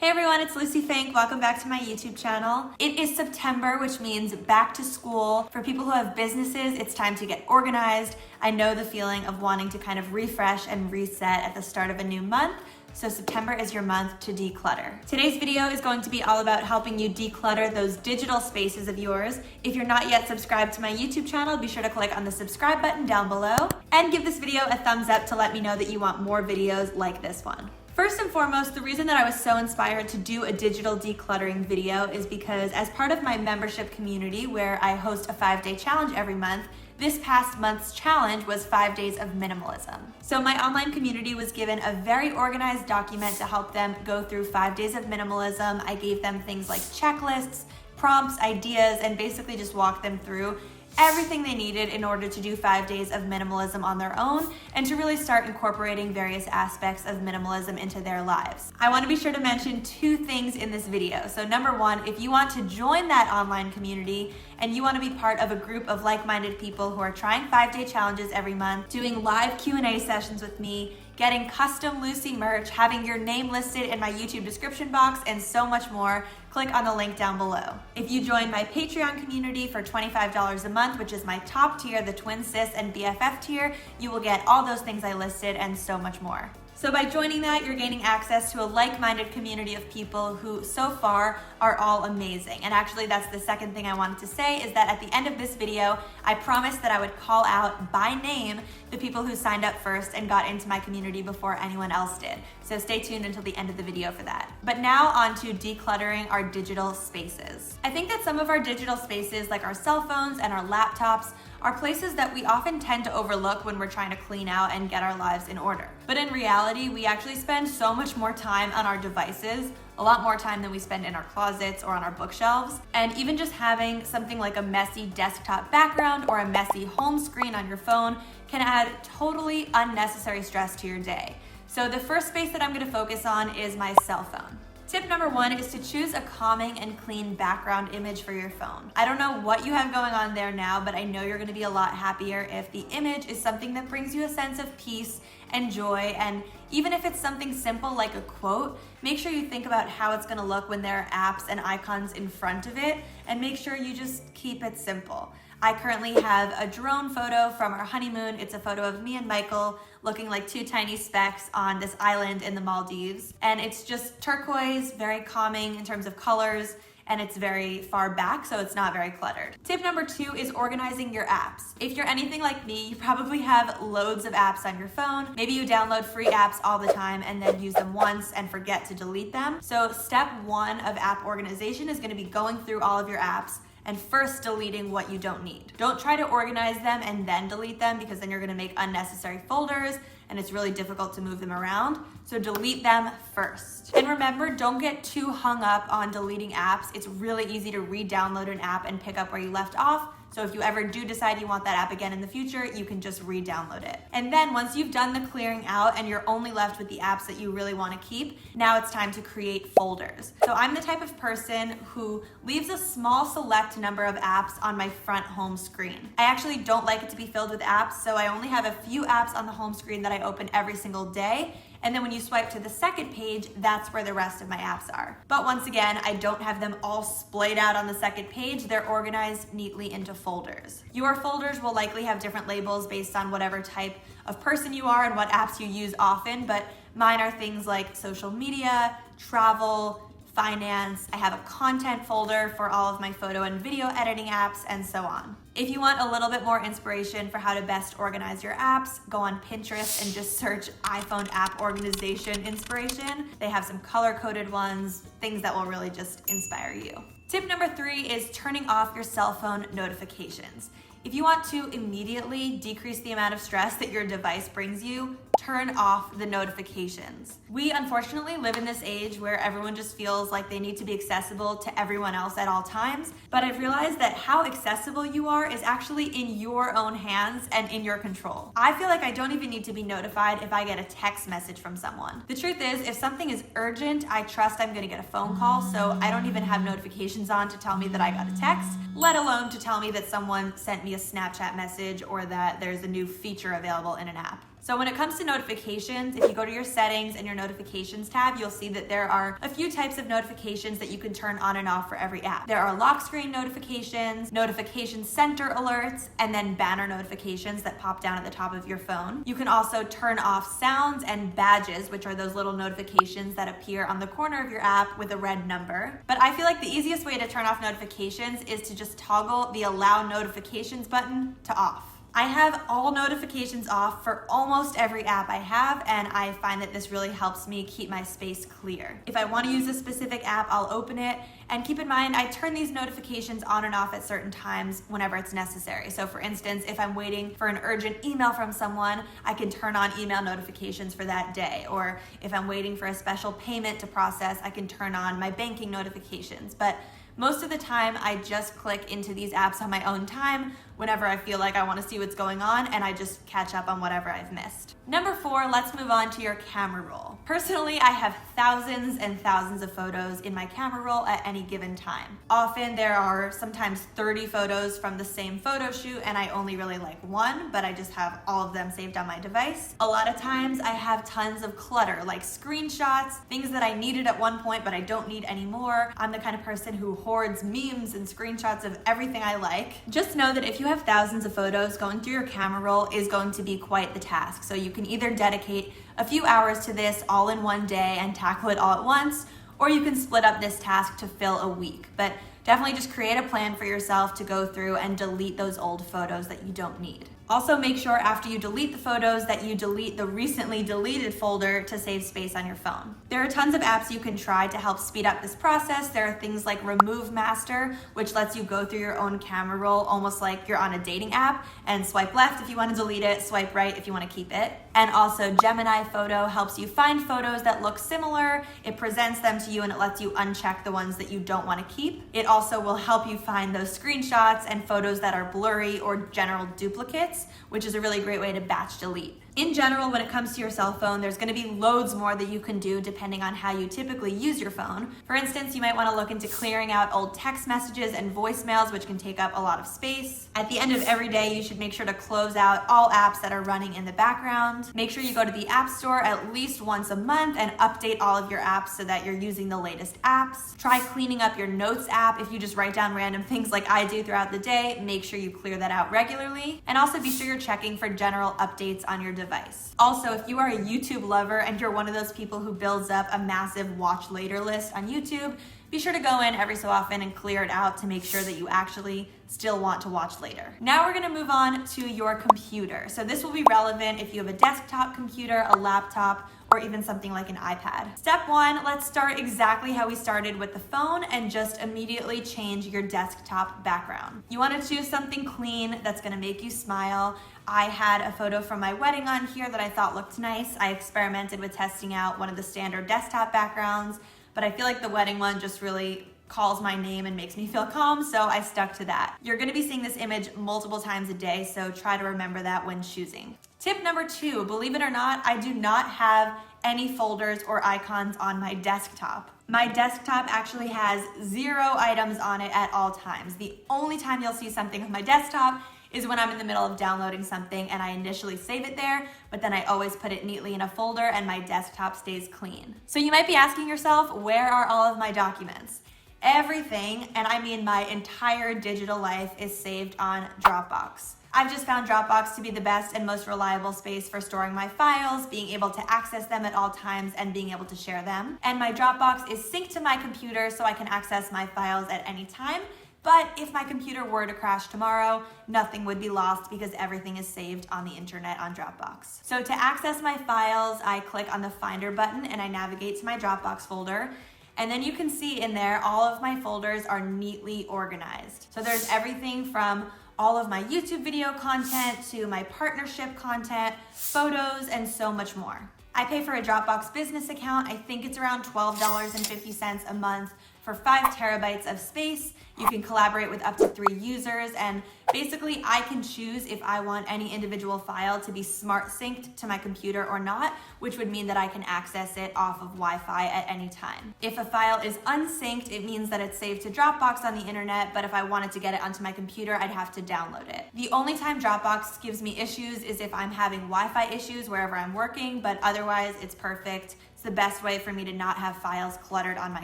Hey everyone, it's Lucie Fink. Welcome back to my YouTube channel. It is September, which means back to school. For people who have businesses, it's time to get organized. I know the feeling of wanting to kind of refresh and reset at the start of a new month. So September is your month to declutter. Today's video is going to be all about helping you declutter those digital spaces of yours. If you're not yet subscribed to my YouTube channel, be sure to click on the subscribe button down below and give this video a thumbs up to let me know that you want more videos like this one. First and foremost, the reason that I was so inspired to do a digital decluttering video is because as part of my membership community where I host a 5-day challenge every month, this past month's challenge was 5 days of minimalism. So my online community was given a very organized document to help them go through 5 days of minimalism. I gave them things like checklists, prompts, ideas, and basically just walked them through everything they needed in order to do 5 days of minimalism on their own and to really start incorporating various aspects of minimalism into their lives. I want to be sure to mention 2 things in this video. So number 1, if you want to join that online community and you want to be part of a group of like-minded people who are trying 5-day challenges every month, doing live Q&A sessions with me, getting custom Lucie merch, having your name listed in my YouTube description box, and so much more, click on the link down below. If you join my Patreon community for $25 a month, which is my top tier, the Twin Sis and BFF tier, you will get all those things I listed and so much more. So by joining that, you're gaining access to a like-minded community of people who so far are all amazing. And actually that's the second thing I wanted to say is that at the end of this video, I promised that I would call out by name the people who signed up first and got into my community before anyone else did. So stay tuned until the end of the video for that. But now on to decluttering our digital spaces. I think that some of our digital spaces, like our cell phones and our laptops, are places that we often tend to overlook when we're trying to clean out and get our lives in order. But in reality, we actually spend so much more time on our devices, a lot more time than we spend in our closets or on our bookshelves. And even just having something like a messy desktop background or a messy home screen on your phone can add totally unnecessary stress to your day. So the first space that I'm gonna focus on is my cell phone. Tip number 1 is to choose a calming and clean background image for your phone. I don't know what you have going on there now, but I know you're gonna be a lot happier if the image is something that brings you a sense of peace and joy. And even if it's something simple like a quote, make sure you think about how it's gonna look when there are apps and icons in front of it, and make sure you just keep it simple. I currently have a drone photo from our honeymoon. It's a photo of me and Michael looking like 2 tiny specks on this island in the Maldives. And it's just turquoise, very calming in terms of colors, and it's very far back, so it's not very cluttered. Tip number 2 is organizing your apps. If you're anything like me, you probably have loads of apps on your phone. Maybe you download free apps all the time and then use them once and forget to delete them. So step 1 of app organization is gonna be going through all of your apps and first deleting what you don't need. Don't try to organize them and then delete them, because then you're gonna make unnecessary folders and it's really difficult to move them around. So delete them first. And remember, don't get too hung up on deleting apps. It's really easy to re-download an app and pick up where you left off. So if you ever do decide you want that app again in the future, you can just re-download it. And then once you've done the clearing out and you're only left with the apps that you really want to keep, now it's time to create folders. So I'm the type of person who leaves a small select number of apps on my front home screen. I actually don't like it to be filled with apps, so I only have a few apps on the home screen that I open every single day. And then when you swipe to the second page, that's where the rest of my apps are. But once again, I don't have them all splayed out on the second page. They're organized neatly into folders. Your folders will likely have different labels based on whatever type of person you are and what apps you use often, but mine are things like social media, travel, finance. I have a content folder for all of my photo and video editing apps, and so on. If you want a little bit more inspiration for how to best organize your apps, go on Pinterest and just search iPhone app organization inspiration. They have some color-coded ones, things that will really just inspire you. Tip number 3 is turning off your cell phone notifications. If you want to immediately decrease the amount of stress that your device brings you, turn off the notifications. We unfortunately live in this age where everyone just feels like they need to be accessible to everyone else at all times, but I've realized that how accessible you are is actually in your own hands and in your control. I feel like I don't even need to be notified if I get a text message from someone. The truth is, if something is urgent, I trust I'm gonna get a phone call, so I don't even have notifications on to tell me that I got a text, let alone to tell me that someone sent me a Snapchat message or that there's a new feature available in an app. So when it comes to notifications, if you go to your settings and your notifications tab, you'll see that there are a few types of notifications that you can turn on and off for every app. There are lock screen notifications, notification center alerts, and then banner notifications that pop down at the top of your phone. You can also turn off sounds and badges, which are those little notifications that appear on the corner of your app with a red number. But I feel like the easiest way to turn off notifications is to just toggle the allow notifications button to off. I have all notifications off for almost every app I have, and I find that this really helps me keep my space clear. If I want to use a specific app, I'll open it, and keep in mind, I turn these notifications on and off at certain times whenever it's necessary. So for instance, if I'm waiting for an urgent email from someone, I can turn on email notifications for that day. Or if I'm waiting for a special payment to process, I can turn on my banking notifications. But most of the time, I just click into these apps on my own time whenever I feel like I want to see what's going on, and I just catch up on whatever I've missed. Number 4, let's move on to your camera roll. Personally, I have thousands and thousands of photos in my camera roll at any given time. Often there are sometimes 30 photos from the same photo shoot, and I only really like one, but I just have all of them saved on my device. A lot of times I have tons of clutter, like screenshots, things that I needed at one point but I don't need anymore. I'm the kind of person who hoards memes and screenshots of everything I like. Just know that if you have thousands of photos, going through your camera roll is going to be quite the task. So you can either dedicate a few hours to this all in one day and tackle it all at once, or you can split up this task to fill a week. But definitely just create a plan for yourself to go through and delete those old photos that you don't need. Also, make sure after you delete the photos that you delete the recently deleted folder to save space on your phone. There are tons of apps you can try to help speed up this process. There are things like Remove Master, which lets you go through your own camera roll almost like you're on a dating app and swipe left if you want to delete it, swipe right if you want to keep it. And also Gemini Photo helps you find photos that look similar. It presents them to you and it lets you uncheck the ones that you don't want to keep. It also will help you find those screenshots and photos that are blurry or general duplicates, which is a really great way to batch delete. In general, when it comes to your cell phone, there's going to be loads more that you can do depending on how you typically use your phone. For instance, you might want to look into clearing out old text messages and voicemails, which can take up a lot of space. At the end of every day, you should make sure to close out all apps that are running in the background. Make sure you go to the App Store at least once a month and update all of your apps so that you're using the latest apps. Try cleaning up your Notes app. If you just write down random things like I do throughout the day, make sure you clear that out regularly. And also be sure you're checking for general updates on your device. Also, if you are a YouTube lover and you're one of those people who builds up a massive watch later list on YouTube, be sure to go in every so often and clear it out to make sure that you actually still want to watch later. Now we're gonna move on to your computer. So this will be relevant if you have a desktop computer, a laptop, or even something like an iPad. Step 1, let's start exactly how we started with the phone and just immediately change your desktop background. You wanna choose something clean that's gonna make you smile. I had a photo from my wedding on here that I thought looked nice. I experimented with testing out one of the standard desktop backgrounds, but I feel like the wedding one just really calls my name and makes me feel calm, so I stuck to that. You're gonna be seeing this image multiple times a day, so try to remember that when choosing. Tip number 2, believe it or not, I do not have any folders or icons on my desktop. My desktop actually has 0 items on it at all times. The only time you'll see something on my desktop is when I'm in the middle of downloading something and I initially save it there, but then I always put it neatly in a folder and my desktop stays clean. So you might be asking yourself, where are all of my documents? Everything, and I mean my entire digital life, is saved on Dropbox. I've just found Dropbox to be the best and most reliable space for storing my files, being able to access them at all times, and being able to share them. And my Dropbox is synced to my computer so I can access my files at any time. But if my computer were to crash tomorrow, nothing would be lost because everything is saved on the internet on Dropbox. So to access my files, I click on the Finder button and I navigate to my Dropbox folder. And then you can see in there, all of my folders are neatly organized. So there's everything from all of my YouTube video content to my partnership content, photos, and so much more. I pay for a Dropbox business account. I think it's around $12.50 a month for 5 terabytes of space. You can collaborate with up to 3 users, and basically I can choose if I want any individual file to be smart synced to my computer or not, which would mean that I can access it off of Wi-Fi at any time. If a file is unsynced, it means that it's saved to Dropbox on the internet, but if I wanted to get it onto my computer, I'd have to download it. The only time Dropbox gives me issues is if I'm having Wi-Fi issues wherever I'm working, but otherwise it's perfect. It's the best way for me to not have files cluttered on my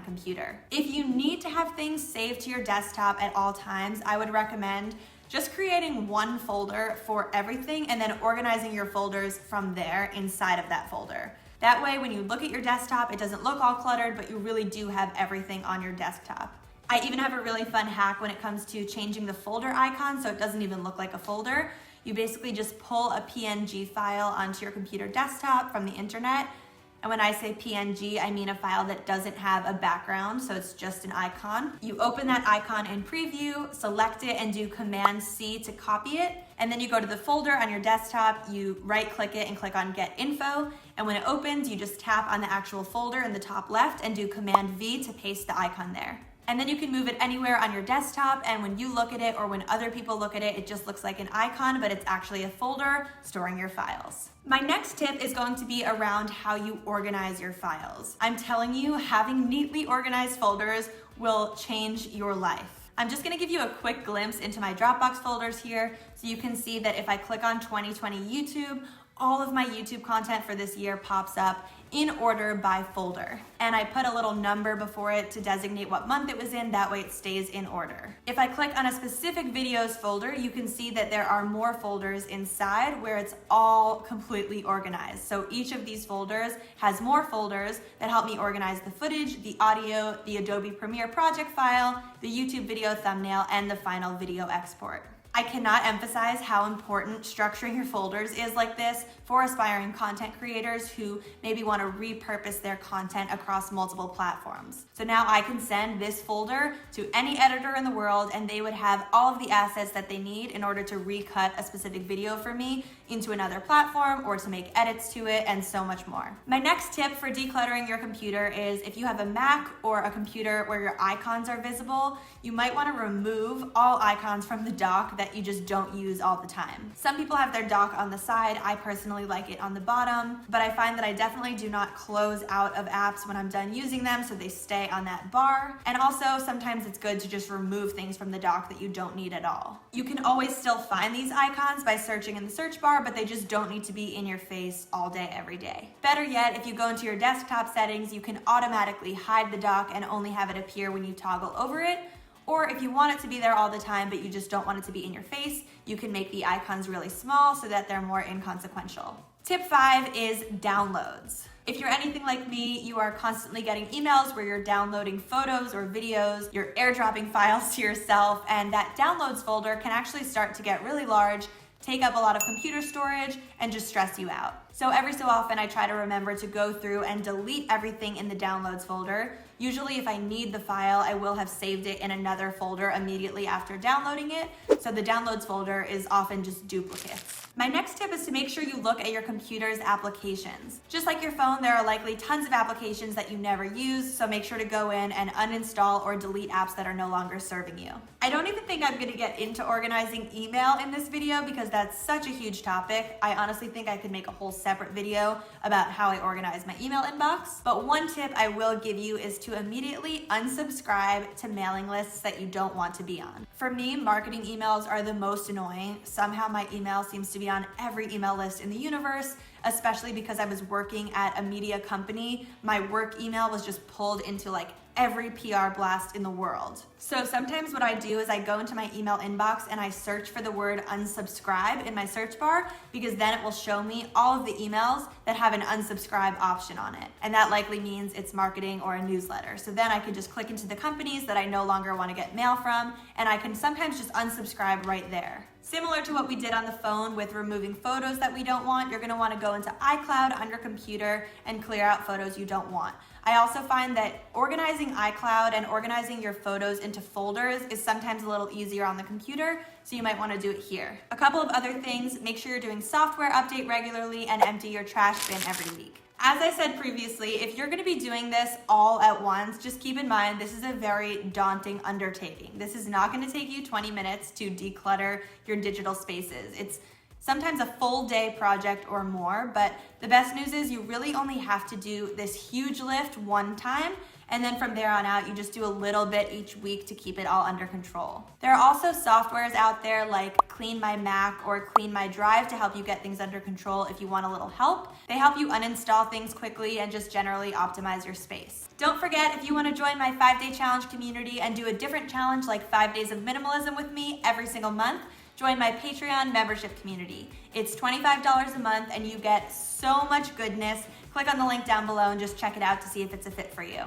computer. If you need to have things saved to your desktop at all times, I would recommend just creating one folder for everything and then organizing your folders from there inside of that folder. That way, when you look at your desktop, it doesn't look all cluttered, but you really do have everything on your desktop. I even have a really fun hack when it comes to changing the folder icon so it doesn't even look like a folder. You basically just pull a PNG file onto your computer desktop from the internet. And when I say PNG, I mean a file that doesn't have a background, so it's just an icon. You open that icon in preview, select it, and do Command-C to copy it. And then you go to the folder on your desktop, you right-click it and click on Get Info. And when it opens, you just tap on the actual folder in the top left and do Command-V to paste the icon there. And then you can move it anywhere on your desktop, and when you look at it or when other people look at it, it just looks like an icon, but it's actually a folder storing your files. My next tip is going to be around how you organize your files. I'm telling you, having neatly organized folders will change your life. I'm just gonna give you a quick glimpse into my Dropbox folders here, so you can see that if I click on 2020 YouTube, all of my YouTube content for this year pops up in order by folder. And I put a little number before it to designate what month it was in, that way it stays in order. If I click on a specific videos folder, you can see that there are more folders inside where it's all completely organized. So each of these folders has more folders that help me organize the footage, the audio, the Adobe Premiere project file, the YouTube video thumbnail, and the final video export. I cannot emphasize how important structuring your folders is like this for aspiring content creators who maybe want to repurpose their content across multiple platforms. So now I can send this folder to any editor in the world and they would have all of the assets that they need in order to recut a specific video for me into another platform or to make edits to it and so much more. My next tip for decluttering your computer is if you have a Mac or a computer where your icons are visible, you might want to remove all icons from the dock that you just don't use all the time. Some people have their dock on the side. I personally like it on the bottom, but I find that I definitely do not close out of apps when I'm done using them so they stay on that bar. And also sometimes it's good to just remove things from the dock that you don't need at all. You can always still find these icons by searching in the search bar, but they just don't need to be in your face all day, every day. Better yet, if you go into your desktop settings, you can automatically hide the dock and only have it appear when you toggle over it. Or if you want it to be there all the time, but you just don't want it to be in your face, you can make the icons really small so that they're more inconsequential. Tip 5 is downloads. If you're anything like me, you are constantly getting emails where you're downloading photos or videos, you're airdropping files to yourself, and that downloads folder can actually start to get really large, take up a lot of computer storage, and just stress you out. So every so often I try to remember to go through and delete everything in the downloads folder. Usually if I need the file, I will have saved it in another folder immediately after downloading it. So the downloads folder is often just duplicates. My next tip is to make sure you look at your computer's applications. Just like your phone, there are likely tons of applications that you never use, so make sure to go in and uninstall or delete apps that are no longer serving you. I don't even think I'm gonna get into organizing email in this video because that's such a huge topic. I honestly think I could make a whole separate video about how I organize my email inbox. But one tip I will give you is to immediately unsubscribe to mailing lists that you don't want to be on. For me, marketing emails are the most annoying. Somehow my email seems to be on every email list in the universe, especially because I was working at a media company. My work email was just pulled into like every PR blast in the world. So sometimes what I do is I go into my email inbox and I search for the word unsubscribe in my search bar because then it will show me all of the emails that have an unsubscribe option on it. And that likely means it's marketing or a newsletter. So then I can just click into the companies that I no longer want to get mail from, and I can sometimes just unsubscribe right there. Similar to what we did on the phone with removing photos that we don't want, you're gonna wanna go into iCloud on your computer and clear out photos you don't want. I also find that organizing iCloud and organizing your photos into folders is sometimes a little easier on the computer, so you might wanna do it here. A couple of other things, make sure you're doing software update regularly and empty your trash bin every week. As I said previously, if you're gonna be doing this all at once, just keep in mind this is a very daunting undertaking. This is not gonna take you 20 minutes to declutter your digital spaces. It's sometimes a full day project or more, but the best news is you really only have to do this huge lift one time, and then from there on out, you just do a little bit each week to keep it all under control. There are also softwares out there like Clean My Mac or Clean My Drive to help you get things under control if you want a little help. They help you uninstall things quickly and just generally optimize your space. Don't forget, if you want to join my 5-day challenge community and do a different challenge like 5 days of minimalism with me every single month, join my Patreon membership community. It's $25 a month and you get so much goodness. Click on the link down below and just check it out to see if it's a fit for you.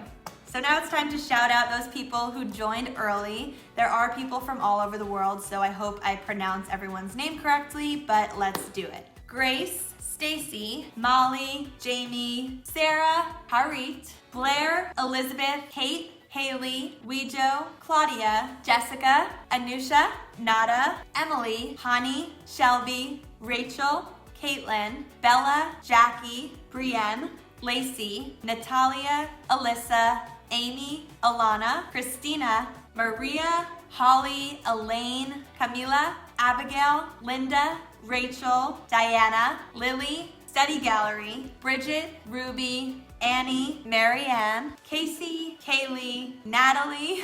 So now it's time to shout out those people who joined early. There are people from all over the world, so I hope I pronounce everyone's name correctly, but let's do it. Grace, Stacy, Molly, Jamie, Sarah, Harit, Blair, Elizabeth, Kate, Haley, Weejo, Claudia, Jessica, Anusha, Nada, Emily, Hani, Shelby, Rachel, Caitlin, Bella, Jackie, Brienne, Lacey, Natalia, Alyssa, Amy, Alana, Christina, Maria, Holly, Elaine, Camila, Abigail, Linda, Rachel, Diana, Lily, Study Gallery, Bridget, Ruby, Annie, Marianne, Casey, Kaylee, Natalie,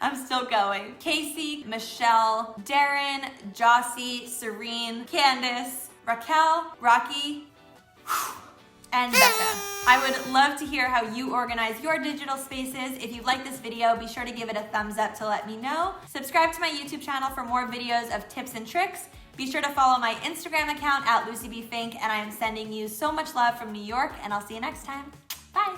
I'm still going, Casey, Michelle, Darren, Jossie, Serene, Candace, Raquel, Rocky, and Becca. I would love to hear how you organize your digital spaces. If you like this video, be sure to give it a thumbs up to let me know. Subscribe to my YouTube channel for more videos of tips and tricks. Be sure to follow my Instagram account at Lucie Fink, and I am sending you so much love from New York, and I'll see you next time. Bye.